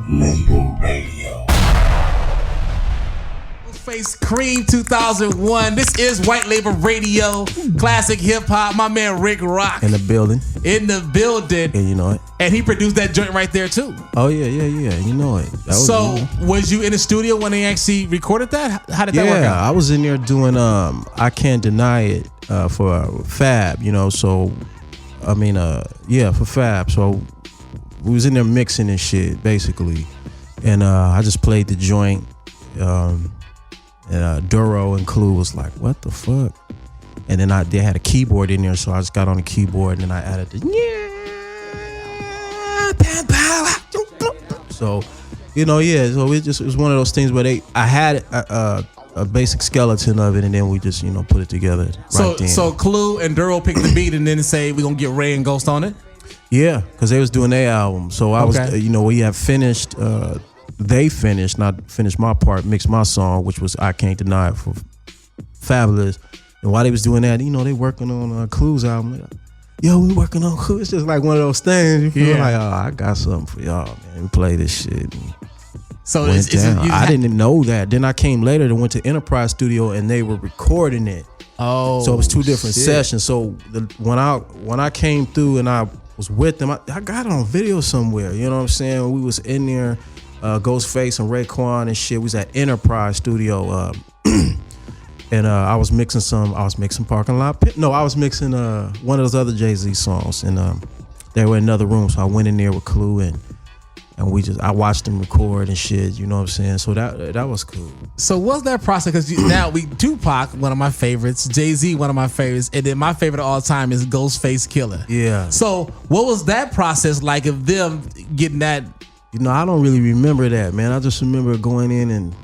Label Radio. Face Cream 2001. This is White Label Radio, classic hip hop. My man RickRock in the building. And you know it. And he produced that joint right there too. Oh yeah. You know it. Was you in the studio when they actually recorded that? How did that work out? Yeah, I was in there doing I Can't Deny It for Fab. You know, so for Fab. So we was in there mixing and shit basically, and I just played the joint. And Duro and Clue was like, what the fuck? And then they had a keyboard in there, so I just got on the keyboard and then I added the so, so it was one of those things where I had a basic skeleton of it, and then we just put it together right then. So Clue and Duro picked the beat and then say we're gonna get Ray and Ghost on it. Yeah, because they was doing their album, so I was we had finished. They finished, not finished my part, mixed my song, which was I Can't Deny It for Fabulous. And while they was doing that, they working on Clue's album. Like, yo, we working on Clue. It's just like one of those things. You feel like, oh, I got something for y'all, man. Play this shit. So I didn't know that. Then I came later and went to Enterprise Studio and they were recording it. Oh, so it was two different sessions. So when I came through and I was with them, I got it on video somewhere. You know what I'm saying? We was in there. Ghostface and Raekwon and shit. We was at Enterprise Studio, and I was mixing Parking Lot. No, I was mixing one of those other Jay-Z songs, and they were in another room. So I went in there with Clue, and I watched them record and shit. You know what I'm saying? So that was cool. So what's that process? Because now Tupac, one of my favorites, Jay-Z, one of my favorites, and then my favorite of all time is Ghostface Killer. Yeah. So what was that process like of them getting that? I don't really remember that, man. I just remember going in and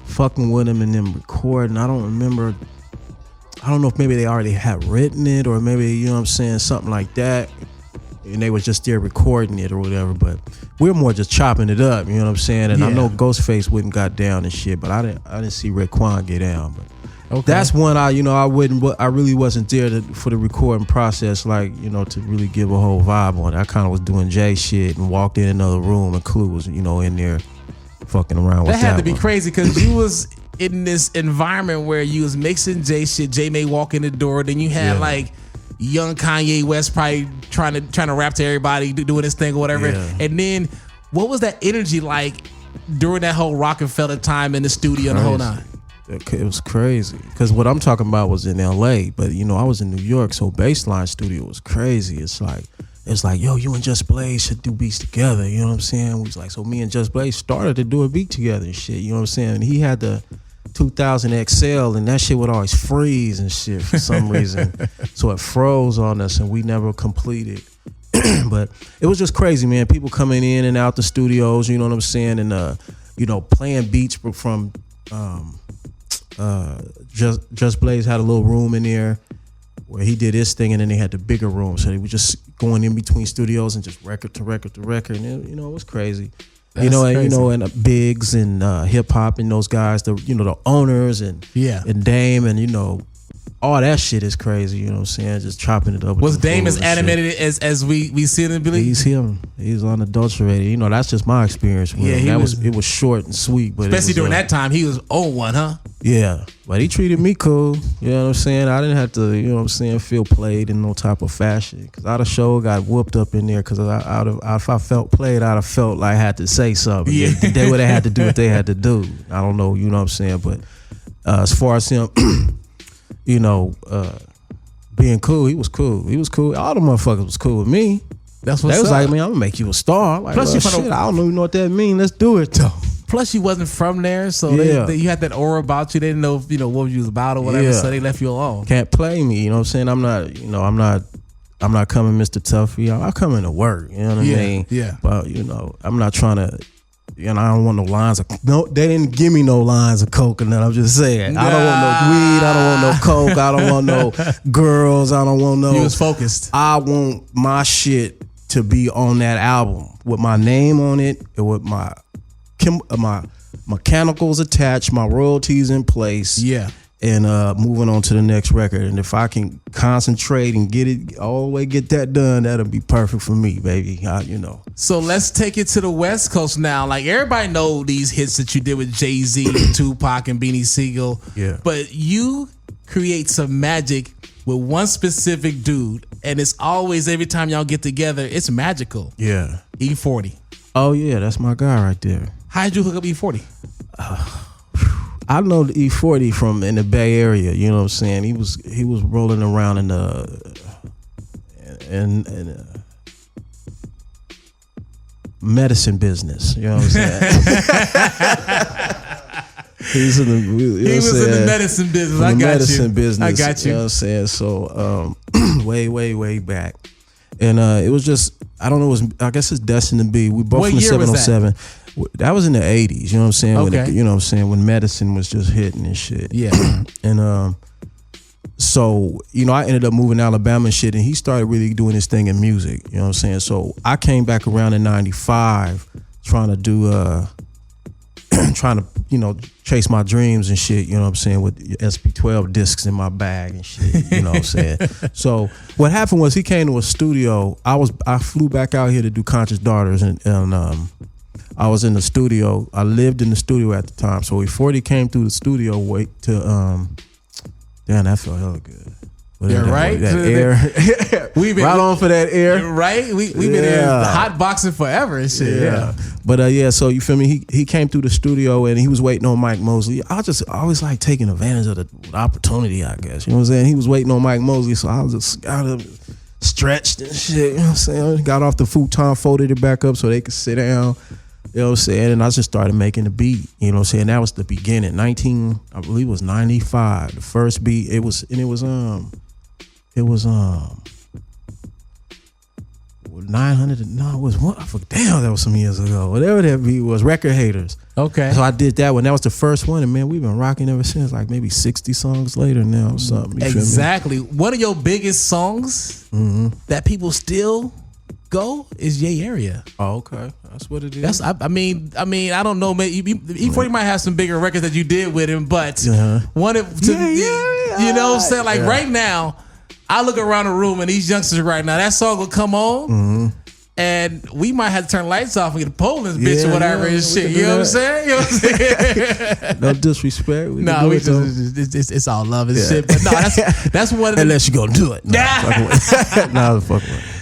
fucking with him and then recording. I don't know if maybe they already had written it or maybe, something like that. And they was just there recording it or whatever. But we're more just chopping it up, you know what I'm saying? And I know Ghostface wouldn't got down and shit, but I didn't see Raekwon get down. But that's when I really wasn't there for the recording process, like, to really give a whole vibe on it. I kind of was doing Jay shit and walked in another room and Clue was, in there fucking around with that. That had to be crazy because you was in this environment where you was mixing Jay shit. Jay may walk in the door, then you had like young Kanye West probably trying to rap to everybody, doing his thing or whatever. Yeah. And then what was that energy like during that whole Roc-A-Fella time in the studio and the whole nine? It was crazy because what I'm talking about was in LA, but I was in New York, so Baseline Studio was crazy. It's like, yo, you and Just Blaze should do beats together. You know what I'm saying? We was like, so me and Just Blaze started to do a beat together and shit. You know what I'm saying? And he had the 2000 XL, and that shit would always freeze and shit for some reason. So it froze on us, and we never completed. But it was just crazy, man. People coming in and out the studios. You know what I'm saying? And playing beats from. Just Blaze had a little room in there where he did his thing, and then they had the bigger room, so they were just going in between studios and just record to record to record, and it was crazy. Crazy. And Biggs and hip hop and those guys, the owners and Dame and all that shit is crazy. You know what I'm saying? Just chopping it up. Was Dame as animated as we see it in Billy? He's him. He's unadulterated. That's just my experience with him. It was short and sweet, but especially during that time, he was on one, huh? Yeah, but he treated me cool. You know what I'm saying? I didn't have to, feel played in no type of fashion. Because I'd have sure got whooped up in there. Because if I felt played, I'd have felt like I had to say something. Yeah. They would have had to do what they had to do. I don't know, you know what I'm saying? But as far as him, being cool, he was cool. He was cool. All the motherfuckers was cool with me. That's what's They was up. like, man, I'm gonna make you a star. Like, Plus, I don't even know what that means. Let's do it though. Plus, you wasn't from there, so you had that aura about you. They didn't know what you was about or whatever, so they left you alone. Can't play me, you know what I'm saying? I'm not coming Mr. Tough for y'all. I'm coming to work, you know what I mean? Yeah. But I'm not trying to. I don't want no lines of they didn't give me no lines of coconut. I'm just saying. I don't want no weed. I don't want no coke. I don't want no girls. I don't want no. You was focused. I want my shit to be on that album with my name on it and with my mechanicals attached, my royalties in place. Yeah. and moving on to the next record. And if I can concentrate and get that done, that'll be perfect for me, baby. So let's take it to the West Coast now. Like, everybody know these hits that you did with Jay-Z, Tupac, and Beanie Siegel. Yeah. But you create some magic with one specific dude, and it's always, every time y'all get together, it's magical. Yeah. E-40. Oh yeah, that's my guy right there. How'd you hook up E-40? I know the E-40 from in the Bay Area. You know what I'm saying? He was rolling around in medicine business. You know what I'm saying? He was in the medicine business. I got you. Business. I got you. You know what I'm saying? So way back. And it was just, I don't know, I guess it's destined to be. We both from the 707. That was in the 80s, you know what I'm saying? Okay. When medicine was just hitting and shit. Yeah. And so, I ended up moving to Alabama and shit, and he started really doing his thing in music, you know what I'm saying? So I came back around in 95 trying to do chase my dreams and shit, you know what I'm saying, with SP12 discs in my bag and shit, you know what I'm saying? So what happened was he came to a studio. I flew back out here to do Conscious Daughters, and I was in the studio. I lived in the studio at the time. So E-40 came through the studio, damn, that felt hella good. Yeah, right? That air. We've been right on for that air. Right? We've been in hot boxing forever and shit. Yeah. But so you feel me? He came through the studio and he was waiting on Mike Mosley. I always like taking advantage of the opportunity, I guess. You know what I'm saying? He was waiting on Mike Mosley, so I was just got him stretched and shit. You know what I'm saying? Got off the futon, folded it back up so they could sit down. You know what I'm saying? And I just started making the beat. You know what I'm saying? That was the beginning. I believe it was 95. The first beat. It was 900. No, it was one. Damn, that was some years ago. Whatever that beat was, Record Haters. Okay. So I did that one. That was the first one, and man, we've been rocking ever since. Like maybe 60 songs later now or something. Exactly. One of your biggest songs that people still go is Yay Area. Oh, okay. That's what it is. I mean, I don't know. Maybe E-40 might have some bigger records that you did with him, but you know what I'm saying? Like right now, I look around the room and these youngsters right now, that song will come on, and we might have to turn lights off and get a pole in this bitch or whatever and shit. You know what I'm saying? You know what I'm saying? No disrespect. It's all love and shit. But no, that's one of the, unless you gonna do it.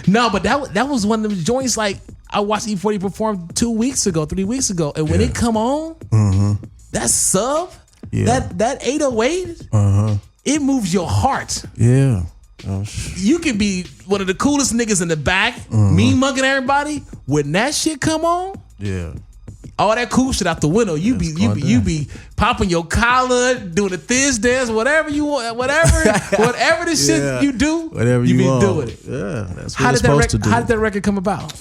No, but that was one of them joints. Like I watched E-40 perform 3 weeks ago, and when it come on, that sub, that 808, it moves your heart. Yeah. You can be one of the coolest niggas in the back, mean mugging everybody. When that shit come on, all that cool shit out the window. You be popping your collar, doing the thiz dance, whatever you want, whatever the shit you do, whatever you be want. Doing it. Yeah, that's what it's supposed to do. How did that record come about?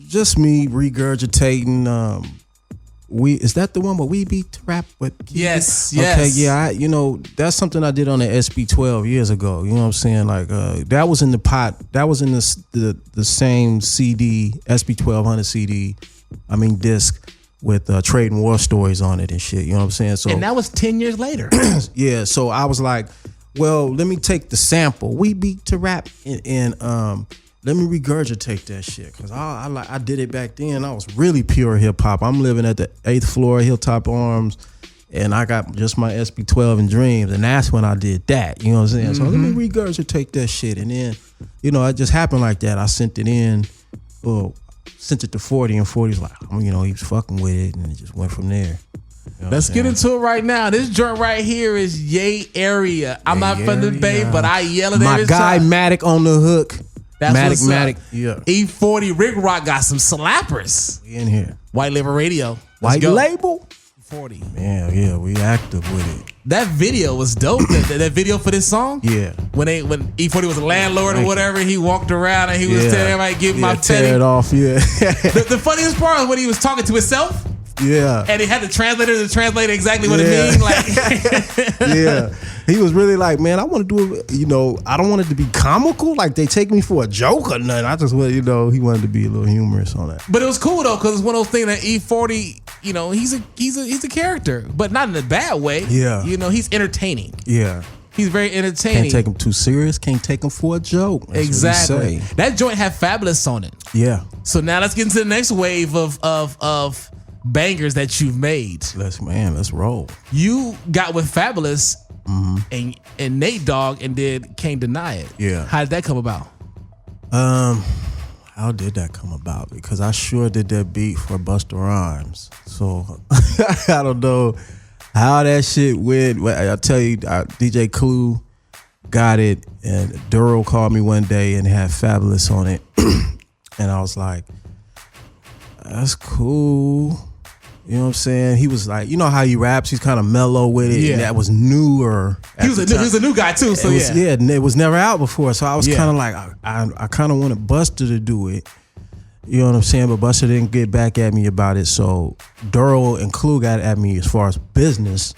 Just me regurgitating. Is that the one where we beat rap? Yes. Okay, yeah. That's something I did on the SB12 years ago. You know what I'm saying? Like that was in the pot. That was in the same CD, SB1200 CD. Disc with Trade and War Stories on it and shit. You know what I'm saying? So, and that was 10 years later. Yeah. So I was like, well, let me take the sample. We beat to rap and let me regurgitate that shit, because I did it back then. I was really pure hip hop. I'm living at the 8th floor, Hilltop Arms, and I got just my SB12 and Dreams, and that's when I did that. You know what I'm saying? So let me regurgitate that shit, and then it just happened like that. I sent it in, sent it to 40, and 40's like, he was fucking with it, and it just went from there. Let's get into it right now. This joint right here is Yay Area. I'm not from the Bay, but I yell at my guy Matic on the hook. That's Matic. Yeah. E-40 RickRock got some slappers. We in here. White Label Radio. White Label? 40. Man, yeah, we active with it. That video was dope. that video for this song? Yeah. When E-40 was a landlord or whatever, he walked around and he was telling everybody, give my tear petty. It off, yeah. the funniest part was when he was talking to himself. Yeah. And he had the translator to translate exactly what it means. Like, yeah. He was really like, man, I want to do it, I don't want it to be comical. Like they take me for a joke or nothing. I just want, he wanted to be a little humorous on that. But it was cool though, because it's one of those things that E-40, you know, he's a character, but not in a bad way. Yeah. You know, he's entertaining. Yeah. He's very entertaining. Can't take him too serious. Can't take him for a joke. That's exactly. That joint had Fabulous on it. Yeah. So now let's get into the next wave of bangers that you've made. Let's roll. You got with Fabulous and Nate Dogg and did Can't Deny It. Yeah. How did that come about? How did that come about? Because I sure did that beat for Busta Rhymes. So I don't know how that shit went. I'll tell you, DJ Clue got it, and Duro called me one day and had Fabulous on it. And I was like, that's cool. You know what I'm saying? He was like, you know how he raps, he's kind of mellow with it. Yeah. And that was newer. He was a new guy too, so it was never out before. So I was kind of like, I kind of wanted Busta to do it. You know what I'm saying? But Busta didn't get back at me about it. So Duro and Clue got at me as far as business.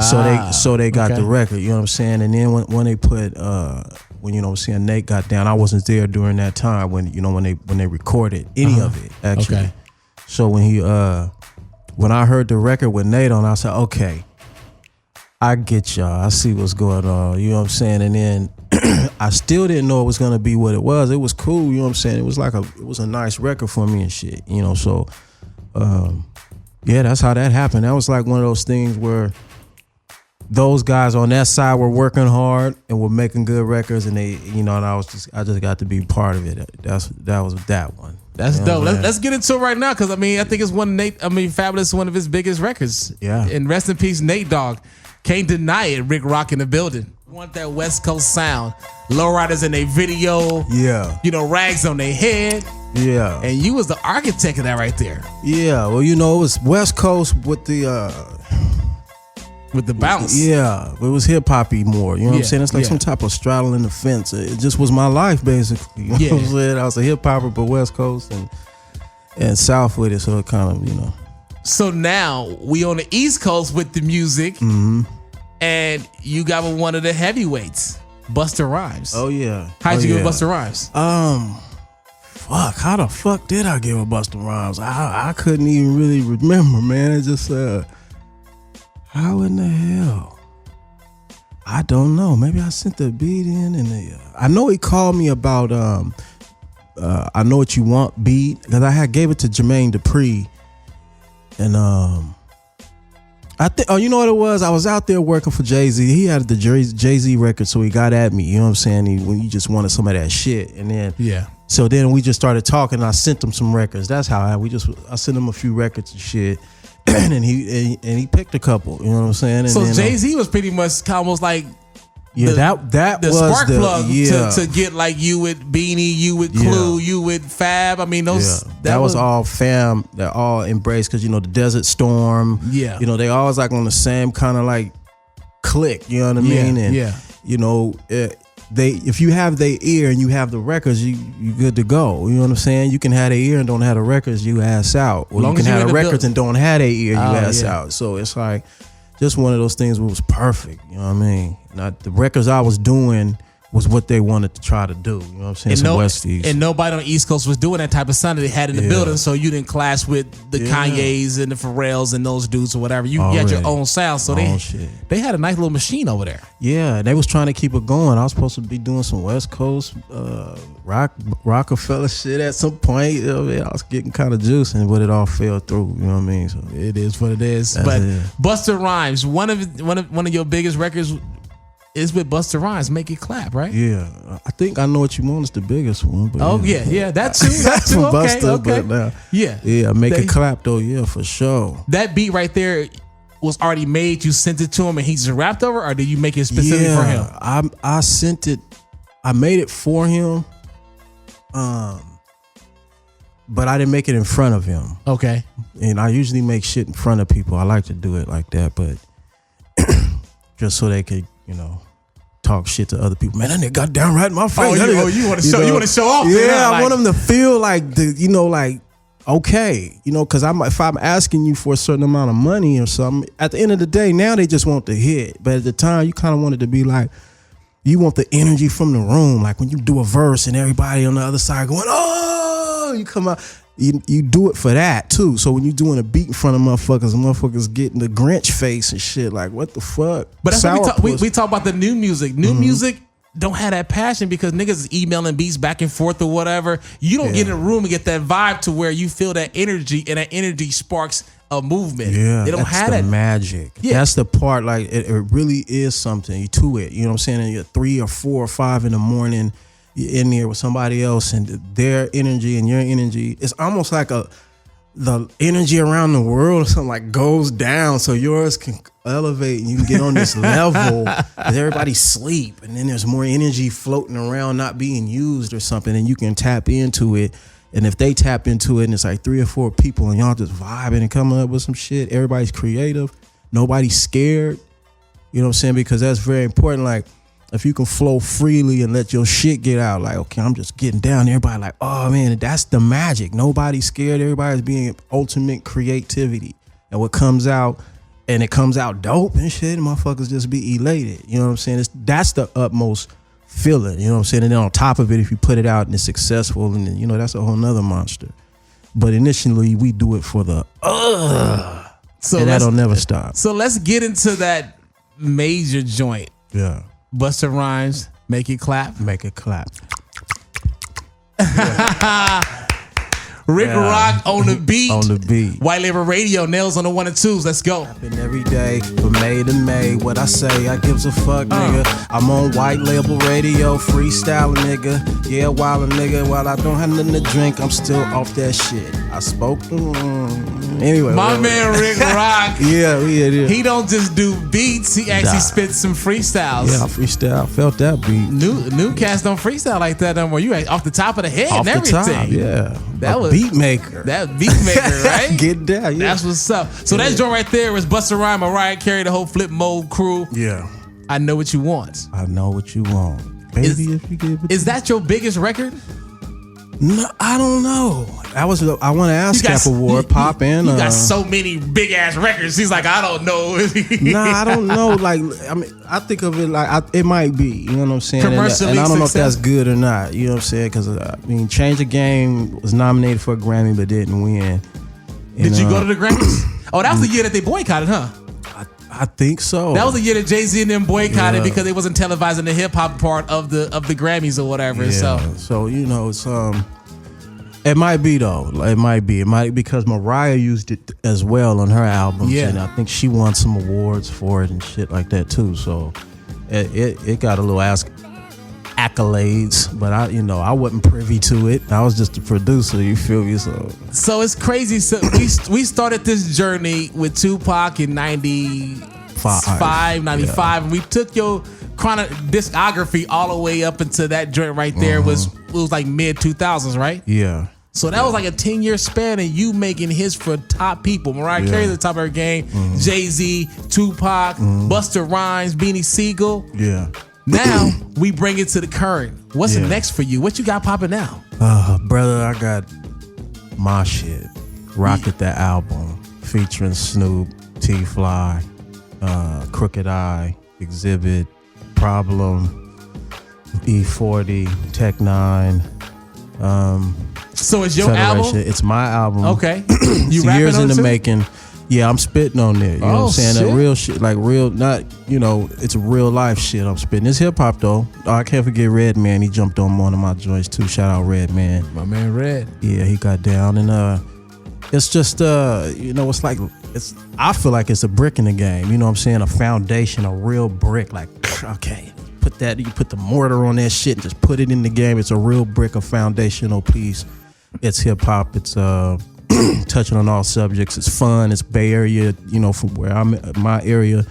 So they got the record. You know what I'm saying? And then when they put when you know what I'm saying, Nate got down, I wasn't there during that time when they recorded any of it actually. Okay. So when I heard the record with Nate on, I said, okay, I get y'all. I see what's going on. You know what I'm saying? And then I still didn't know it was gonna be what it was. It was cool. You know what I'm saying? It was a nice record for me and shit. You know, so yeah, that's how that happened. That was like one of those things where those guys on that side were working hard and were making good records, and they, you know, and I just got to be part of it. That was that one. That's dope. Let's get into it right now, because I think it's Fabulous, one of his biggest records. Yeah. And rest in peace, Nate Dogg. Can't deny it. RickRock in the building. Want that West Coast sound. Lowriders in their video. Yeah. You know, rags on their head. Yeah. And you was the architect of that right there. Yeah. Well, you know, it was West Coast with the bounce. Yeah. It was hip hoppy more. You know what I'm saying? It's like some type of straddling the fence. It just was my life, basically. You know what I'm saying? I was a hip hopper, but West Coast and South with it. So it kind of, you know. So now we on the East Coast with the music. Mm-hmm. And you got with one of the heavyweights, Busta Rhymes. Oh yeah. How'd you get with Busta Rhymes? Fuck. How the fuck did I get with Busta Rhymes? I couldn't even really remember, man. It just how in the hell? I don't know. Maybe I sent the beat in, and I know he called me about I Know What You Want beat, because I gave it to Jermaine Dupri, and I think, you know what it was? I was out there working for Jay-Z. He had the Jay-Z record, so he got at me. You know what I'm saying? When you just wanted some of that shit, and then so then we just started talking. And I sent him some records. That's how I sent him a few records and shit, and he picked a couple. You know what I'm saying? And so then, Jay-Z was pretty much almost like that the was spark the plug to get like you with Beanie, you with Clue, you with Fab. I mean, those that was all fam. That all embraced, because you know the Desert Storm. Yeah, you know they always like on the same kind of like click. You know what I mean? And you know if you have their ear and you have the records, you good to go. You know what I'm saying? You can have their ear and don't have the records, you ass out. Or you can have the records and don't have their ear, you ass out. So it's like just one of those things where it was perfect. You know what I mean? Not the records I was doing was what they wanted to try to do. You know what I'm saying? Some Westies. And nobody on the East Coast was doing that type of sound that they had in the building, so you didn't clash with the Kanye's and the Pharrells and those dudes or whatever. You had your own sound, so they had a nice little machine over there. Yeah, they was trying to keep it going. I was supposed to be doing some West Coast Rocafella shit at some point. You know what I mean? I was getting kind of juicing, but it all fell through. You know what I mean? So it is what it is. But Busta Rhymes, one of your biggest records is with Busta Rhymes, Make It Clap, right? Yeah, I think I Know What You Want is the biggest one. But that too. Okay, Busta, but Make It Clap though, for sure. That beat right there was already made. You sent it to him, and he just rapped over, or did you make it specific for him? I sent it. I made it for him, but I didn't make it in front of him. Okay. And I usually make shit in front of people. I like to do it like that, but just so they could, you know, talk shit to other people. Man, that nigga got down right in my face. You want to show? You want to show off? Yeah, I want them to feel like okay, you know, because if I'm asking you for a certain amount of money or something, at the end of the day, now they just want the hit. But at the time, you kind of wanted to be like, you want the energy from the room, like when you do a verse and everybody on the other side going, oh, you come out. you do it for that too. So when you doing a beat in front of motherfuckers getting the Grinch face and shit, like what the fuck? But that's what we talk about the new music. New music don't have that passion because niggas is emailing beats back and forth or whatever. You don't get in a room and get that vibe to where you feel that energy, and that energy sparks a movement. Yeah, they don't that's have the that magic. Yeah. That's the part. Like it really is something to it. You know what I'm saying? And you're 3 or 4 or 5 in the morning. You're in there with somebody else, and their energy and your energy. It's almost like the energy around the world or something like goes down, so yours can elevate and you can get on this level. As everybody sleep, and then there's more energy floating around, not being used or something, and you can tap into it. And if they tap into it, and it's like 3 or 4 people, and y'all just vibing and coming up with some shit, everybody's creative, nobody's scared. You know what I'm saying? Because that's very important. Like, if you can flow freely and let your shit get out, like, okay, I'm just getting down. Everybody like, oh man, that's the magic. Nobody's scared. Everybody's being ultimate creativity. And what comes out, and it comes out dope and shit, and motherfuckers just be elated. You know what I'm saying? That's the utmost feeling. You know what I'm saying? And then on top of it, if you put it out and it's successful, and then, you know, that's a whole nother monster. But initially, we do it for the so and that'll never stop. So let's get into that major joint. Yeah. Busta Rhymes, Make It Clap. Make It Clap. RickRock on the beat. On the beat. White Label Radio, nails on the 1 and 2s. Let's go. Happen every day from May to May. What I say, I gives a fuck, nigga. I'm on White Label Radio, freestyling, nigga. Yeah, wildin', nigga. While I don't have nothing to drink, I'm still off that shit. I spoke to anyway. My man RickRock. Yeah. He don't just do beats. He actually spits some freestyles. Yeah, I freestyle. I felt that beat. New cats don't freestyle like that no more. You ain't off the top of the head and everything. Top, yeah. That was beat maker. That beat maker, right? Get down. Yeah. That's what's up. So that joint right there was Busta Rhymes, Mariah Carey, the whole Flip Mode crew. Yeah. I Know What You Want. I know what you want, baby. If you give it. Is that your biggest record? No, I don't know. I want to ask Cap Award pop in. You got so many big ass records. He's like, I don't know. Nah, I don't know. Like, I mean, I think of it like it might be. You know what I'm saying? Commercially and I don't know if success. that's good or not. You know what I'm saying? Because I mean, Change the Game was nominated for a Grammy but didn't win. Did you go to the Grammys? Oh, that was the year that they boycotted, huh? I think so. That was the year that Jay-Z and them boycotted because they wasn't televising the hip hop part of the Grammys or whatever. Yeah. So you know, it's it might be though. It might be because Mariah used it as well on her albums. Yeah. And I think she won some awards for it and shit like that too. So it got a little accolades, but I wasn't privy to it. I was just a producer. You feel me? So it's crazy. So we started this journey with Tupac in 95, and we took your discography all the way up into that joint right there. It was like mid 2000s, right? Yeah. So that was like a 10-year span, and you making hits for top people. Mariah Carey at the top of her game. Jay-Z, Tupac, Busta Rhymes, Beanie Siegel. Yeah. Now we bring it to the current. What's next for you? What you got popping now? Brother, I got my shit. Rocket that album featuring Snoop, T-Fly, Crooked Eye, Exhibit, Problem, E-40, Tech 9. So it's your Federation. album? It's my album. Okay. You years in the making. Yeah, I'm spitting on there. You know what I'm saying? Shit. That real shit, like real, not, it's real life shit I'm spitting. It's hip hop though. I can't forget Red Man. He jumped on one of my joints too. Shout out Red Man. My man Red. Yeah, he got down, and it's just it's like I feel like it's a brick in the game. You know what I'm saying? A foundation, a real brick. Like, okay, you put the mortar on that shit and just put it in the game. It's a real brick, a foundational piece. It's hip hop. It's touching on all subjects. It's fun. It's Bay Area, from where I'm, my area,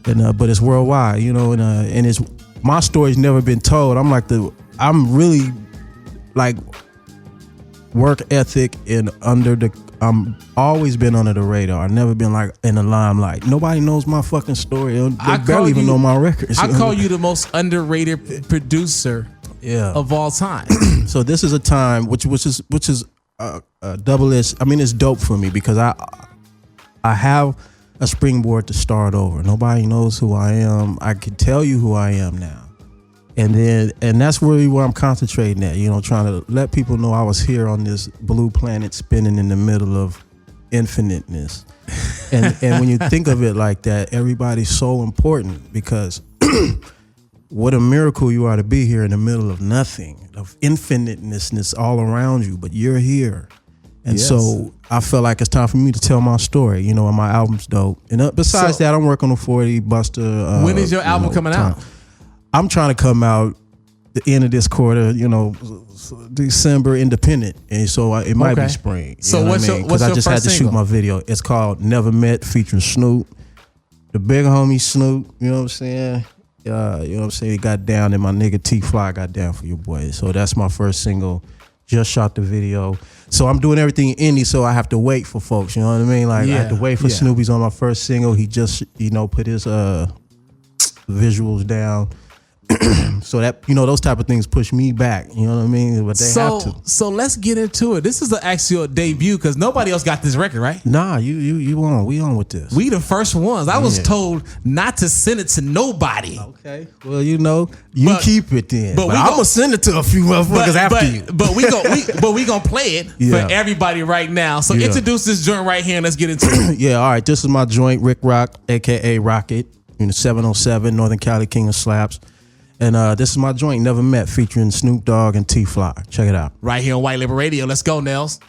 and but it's worldwide, and it's my story's never been told. I'm really like work ethic and I'm always been under the radar. I've never been like in the limelight. Nobody knows my fucking story. They barely even know my records. I call you the most underrated producer of all time. So this is a time which is a double-edged. I mean, it's dope for me because I have a springboard to start over. Nobody knows who I am. I can tell you who I am now. And that's really where I'm concentrating at, you know, trying to let people know I was here on this blue planet spinning in the middle of infiniteness. And when you think of it like that, everybody's so important, because what a miracle you are to be here in the middle of nothing, of infiniteness all around you, but you're here. And so I felt like it's time for me to tell my story, you know, and my album's dope. And besides that, I'm working on 40 Busta. When is your album coming out? I'm trying to come out the end of this quarter, you know, December, independent, and so it might be spring. So what's your because I just had to single? shoot my video. It's called Never Met, featuring Snoop, the big homie Snoop. You know what I'm saying? You know what I'm saying? He got down, and my nigga T-Fly got down for your boy. So that's my first single. Just shot the video. So I'm doing everything indie, so I have to wait for folks. You know what I mean? Like I have to wait for Snoopy's on my first single. He just, you know, put his visuals down. So that, you know, those type of things push me back, you know what I mean? But they have to. So let's get into it. This is actually a debut, because nobody else got this record, right? Nah, you on. We on with this. We the first ones. I was told not to send it to nobody. Okay. Well, you know, keep it then. But I'm gonna send it to a few motherfuckers after you. But we gonna play it for everybody right now. So introduce this joint right here and let's get into it. Yeah, all right. This is my joint, RickRock, aka Rocket, in the 707, Northern Cali, King of Slaps. And this is my joint, Never Met, featuring Snoop Dogg and T-Fly. Check it out. Right here on White Label Radio. Let's go, Nels.